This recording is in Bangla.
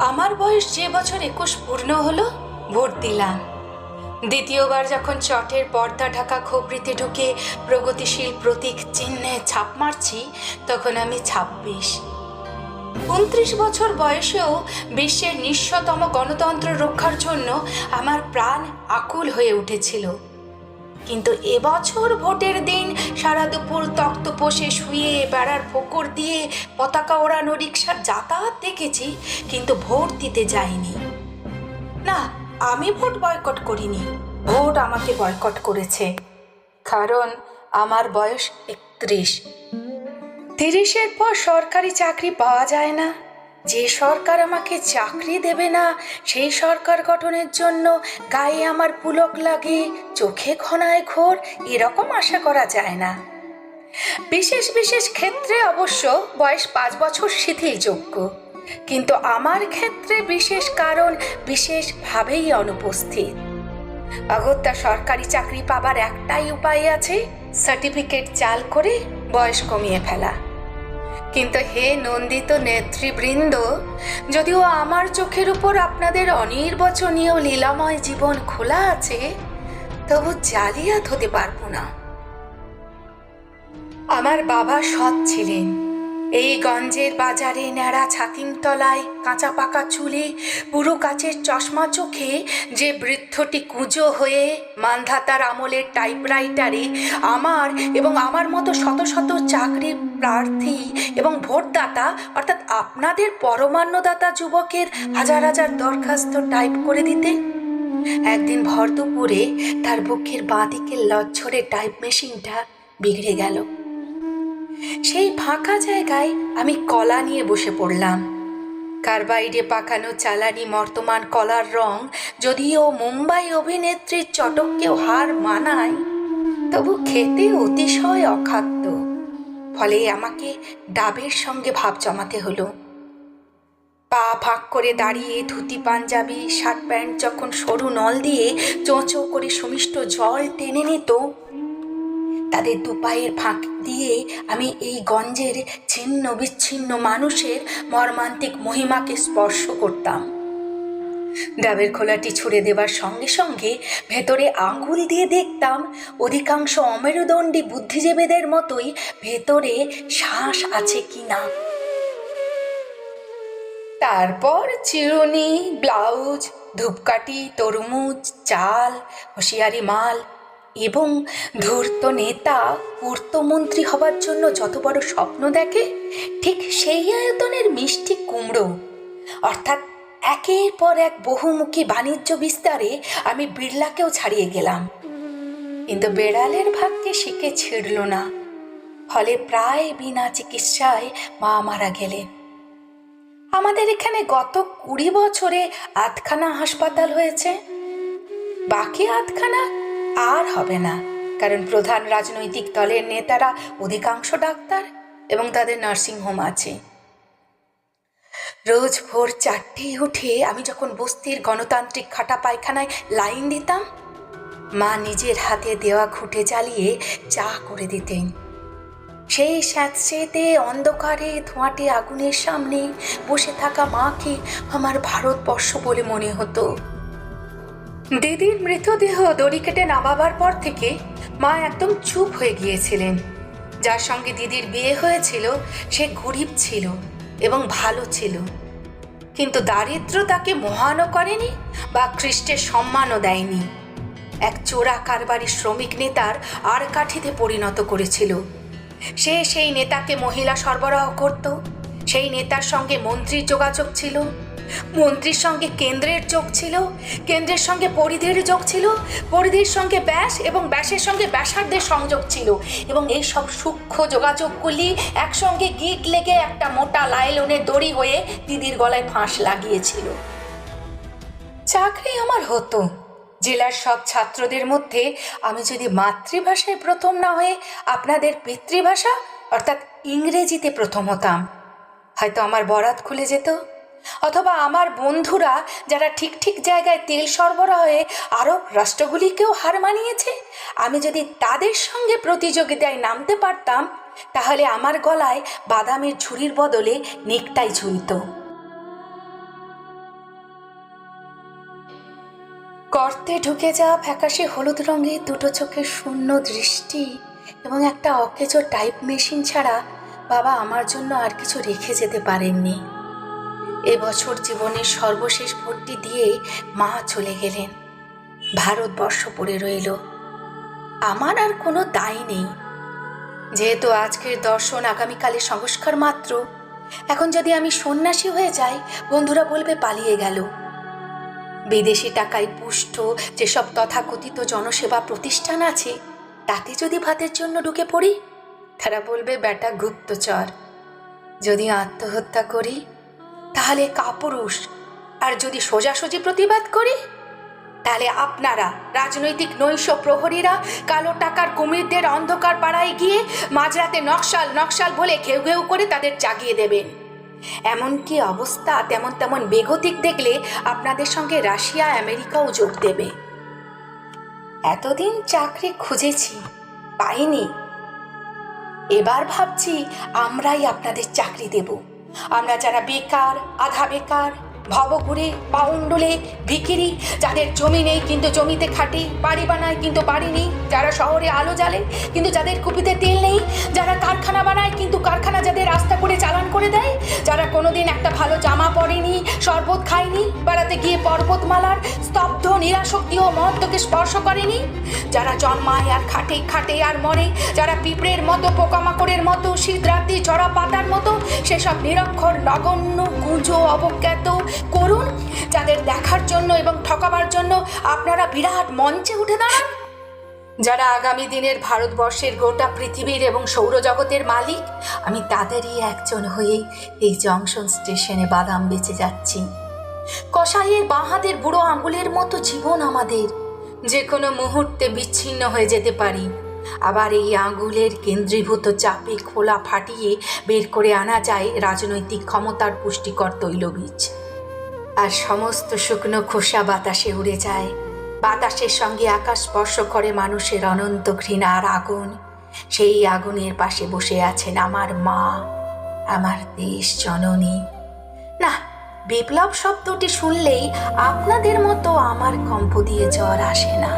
আমার বয়স যে বছর 21 পূর্ণ হলো, ভোট দিলাম। দ্বিতীয়বার যখন চটের পর্দা ঢাকা খবরিতে ঢুকে প্রগতিশীল প্রতীক চিহ্নে ছাপ মারছি, তখন আমি 26। 29 বছর বয়সেও বিশ্বের নিঃস্বতম গণতন্ত্র রক্ষার জন্য আমার প্রাণ আকুল হয়ে উঠেছিল। কিন্তু এবছর ভোটের দিন সারা দুপুর তক্তপোষে শুয়ে বেড়ার ফোকর দিয়ে পতাকা ওড়ানো রিকশার যাতায়াত দেখেছি, কিন্তু ভোট দিতে যাইনি। না, আমি ভোট বয়কট করিনি, ভোট আমাকে বয়কট করেছে। কারণ আমার বয়স 31। 30-এর পর সরকারি চাকরি পাওয়া যায় না। যে সরকার আমাকে চাকরি দেবে না, সেই সরকার গঠনের জন্য গায়ে আমার পুলক লাগে, চোখে ঘনায় ঘোর, এরকম আশা করা যায় না। বিশেষ বিশেষ ক্ষেত্রে অবশ্য বয়স 5 বছর শিথিলযোগ্য, কিন্তু আমার ক্ষেত্রে বিশেষ কারণ বিশেষভাবেই অনুপস্থিত। অগত্যা সরকারি চাকরি পাবার একটাই উপায় আছে, সার্টিফিকেট জাল করে বয়স কমিয়ে ফেলা। কিন্তু হে নন্দিত নেতৃবৃন্দ, যদিও আমার চোখের উপর আপনাদের অনির্বচনীয় লীলাময় জীবন খোলা আছে, তবু জালিয়াত হতে পারবো না। আমার বাবা সৎ ছিলেন। এই গঞ্জের বাজারে ন্যাড়া ছাতিম তলায় কাঁচা পাকা চুলে পুরো কাচের চশমা চোখে যে বৃদ্ধটি কুঁজো হয়ে মান্ধাতার আমলের টাইপরাইটারে আমার এবং আমার মতো শত শত চাকরি প্রার্থী এবং ভোটদাতা অর্থাৎ আপনাদের পরমান্নদাতা যুবকের হাজার হাজার দরখাস্ত টাইপ করে দিতে, একদিন ভর দুপুরে তার বুকের বাঁ দিকের লজ্জরে টাইপ মেশিনটা বিগড়ে গেল। সেই ফাঁকা জায়গায় আমি কলা নিয়ে বসে পড়লাম। কার্বাইডে পাকানো চালানি মর্তমান কলার রং যদিও মুম্বাই অভিনেত্রীর চটককেও হার মানায়, তবু খেতে অতিশয় অখাদ্য। ফলে আমাকে ডাবের সঙ্গে ভাব জমাতে হলো। পা ফাঁক করে দাঁড়িয়ে ধুতি পাঞ্জাবি শার্ট প্যান্ট যখন সরু নল দিয়ে চোঁচো করে সুমিষ্ট জল টেনে নিত, তাদের দুপায়ের ফাঁক দিয়ে আমি এই গঞ্জের ছিন্ন বিচ্ছিন্ন মানুষের মর্মান্তিক মহিমাকে স্পর্শ করতাম। ডাবের খোলাটি ছুঁড়ে দেবার সঙ্গে সঙ্গে ভেতরে আঙুল দিয়ে দেখতাম অধিকাংশ অমেরুদণ্ডী বুদ্ধিজীবীদের মতোই ভেতরে শ্বাস আছে কিনা। তারপর চিরুনি, ব্লাউজ, ধূপকাঠি, তরমুজ, চাল, হুঁশিয়ারি মাল এবং ধূর্ত নেতা পূর্তমন্ত্রী হবার জন্য যত বড় স্বপ্ন দেখে, ঠিক সেই আয়তনের মিষ্টি কুমড়ো, অর্থাৎ একের পর এক বহুমুখী বাণিজ্য বিস্তারে আমি বিড়লাকেও ছাড়িয়ে গেলাম। কিন্তু বেড়ালের ভাগ্যে শিকে ছিঁড়ল না। ফলে প্রায় বিনা চিকিৎসায় মা মারা গেলেন। আমাদের এখানে গত 20 বছরে 8খানা হাসপাতাল হয়েছে। বাকি 8খানা আর হবে না, কারণ প্রধান রাজনৈতিক দলের নেতারা অধিকাংশ ডাক্তার এবং তাদের নার্সিংহোম আছে। রোজ ভোর 4টেয় উঠে আমি যখন বস্তির গণতান্ত্রিক খাটা পায়খানায় লাইন দিতাম, মা নিজের হাতে দেওয়া ঘুঁটে জ্বালিয়ে চা করে দিতেন। সেই স্যাঁতসেঁতে অন্ধকারে ধোঁয়াটে আগুনের সামনে বসে থাকা মাকে আমার ভারতবর্ষ বলে মনে হতো। দিদির মৃতদেহ দড়ি কেটে নামাবার পর থেকে মা একদম চুপ হয়ে গিয়েছিলেন। যার সঙ্গে দিদির বিয়ে হয়েছিল সে গরিব ছিল এবং ভালো ছিল, কিন্তু দারিদ্র তাকে মহানও করেনি বা খ্রিস্টের সম্মানও দেয়নি। এক চোরা কারবারি শ্রমিক নেতার আর কাঠিতে পরিণত করেছিল। সে সেই নেতাকে মহিলা সরবরাহ করত, সেই নেতার সঙ্গে মন্ত্রীর যোগাযোগ ছিল, মন্ত্রীর সঙ্গে কেন্দ্রের যোগ ছিল, কেন্দ্রের সঙ্গে পরিধির যোগ ছিল, পরিধির সঙ্গে ব্যাস এবং ব্যাসের সঙ্গে ব্যাসার্ধের সংযোগ ছিল, এবং এই সব সূক্ষ্ম যোগাযোগগুলি একসঙ্গে গিট লেগে একটা মোটা লাইলনের দড়ি হয়ে দিদির গলায় ফাঁস লাগিয়েছিল। চাকরি আমার হতো। জেলার সব ছাত্রদের মধ্যে আমি যদি মাতৃভাষায় প্রথম না হয়ে আপনাদের পিতৃভাষা অর্থাৎ ইংরেজিতে প্রথম হতাম, হয়তো আমার বরাত খুলে যেত। অথবা আমার বন্ধুরা যারা ঠিক ঠিক জায়গায় তেল সরবরাহে আরব রাষ্ট্রগুলিকেও হার মানিয়েছে, আমি যদি তাদের সঙ্গে প্রতিযোগিতায় নামতে পারতাম, তাহলে আমার গলায় বাদামের ঝুড়ির বদলে নেকটাই ঝুলত। গর্তে ঢুকে যাওয়া ফ্যাকাশে হলুদ রঙের দুটো চোখের শূন্য দৃষ্টি এবং একটা অকেজো টাইপ মেশিন ছাড়া বাবা আমার জন্য আর কিছু রেখে যেতে পারেননি। এবছর জীবনের সর্বশেষ ভোটটি দিয়ে মা চলে গেলেন। ভারতবর্ষ পড়ে রইল। আমার আর কোনো দায় নেই। যেহেতু আজকের দর্শন আগামীকালের সংস্কার মাত্র, এখন যদি আমি সন্ন্যাসী হয়ে যাই, বন্ধুরা বলবে পালিয়ে গেল। বিদেশি টাকায় পুষ্ট যেসব তথাকথিত জনসেবা প্রতিষ্ঠান আছে, তাতে যদি ভাতের জন্য ঢুকে পড়ি, তারা বলবে বেটা গুপ্তচর। যদি আত্মহত্যা করি তাহলে কাপুরুষ, আর যদি সোজাসুজি প্রতিবাদ করি তাহলে আপনারা রাজনৈতিক নৈশ প্রহরীরা কালো টাকার কুমিরদের অন্ধকার পাড়ায় গিয়ে মাঝরাতে নকশাল নকশাল বলে ঘেউ ঘেউ করে তাদের জাগিয়ে দেবেন। এমনকি অবস্থা তেমন তেমন বেগতিক দেখলে আপনাদের সঙ্গে রাশিয়া আমেরিকাও যোগ দেবে। এতদিন চাকরি খুঁজেছি, পাইনি। এবার ভাবছি আমরাই আপনাদের চাকরি দেব। আমরা যারা বেকার, আধা বেকার, ভবঘুরে, পাউন্ডলে, ভিখিরি, যাদের জমি নেই কিন্তু জমিতে খাটি, বাড়ি বানায় কিন্তু বাড়ি নেই, যারা শহরে আলো জ্বালে কিন্তু যাদের কুপিতে তেল নেই, যারা কারখানা বানায় কিন্তু কারখানা যাদের রাস্তা করে চালান করে দেয়, যারা কোনোদিন একটা ভালো জামা পরেনি, শরবত খায়নি, বেড়াতে গিয়ে পর্বতমালার স্তব্ধ নিরাসক্তি ও মহত্বকে স্পর্শ করেনি, যারা জন্মায় আর খাটে, খাটে আর মরে, যারা পিঁপড়ের মতো, পোকামাকড়ের মতো, শীতরাত্রি ঝরা পাতার মতো, সেসব নিরক্ষর, নগণ্য, গুঁজো, অবজ্ঞাত, করুন, যাদের দেখার জন্য এবং ঠকাবার জন্য আপনারা বিরাট মঞ্চে উঠে দাঁড়ান, যারা আগামী দিনের ভারতবর্ষের গোটা পৃথিবীর এবং সৌরজগতের মালিক, আমি তাদেরই একজন হয়েই এই জংশন স্টেশনে বাদাম বেচে যাচ্ছি। কসাইয়ের বাঁ হাতের বুড়ো আঙুলের মতো জীবন আমাদের, যে কোনো মুহূর্তে বিচ্ছিন্ন হয়ে যেতে পারি। আবার এই আঙুলের কেন্দ্রীভূত চাপে খোলা ফাটিয়ে বের করে আনা যায় রাজনৈতিক ক্ষমতার পুষ্টিকর তৈলবীজ। আর সমস্ত শুকনো খোসা বাতাসে উড়ে যায়। বাতাসের সঙ্গে আকাশ স্পর্শ করে মানুষের অনন্ত ঘৃণার আগুন। সেই আগুনের পাশে বসে আছেন আমার মা, আমার দেশ জননী। না, বিপ্লব শব্দটি শুনলেই আপনাদের মতো আমার কম্প দিয়ে জ্বর আসে না।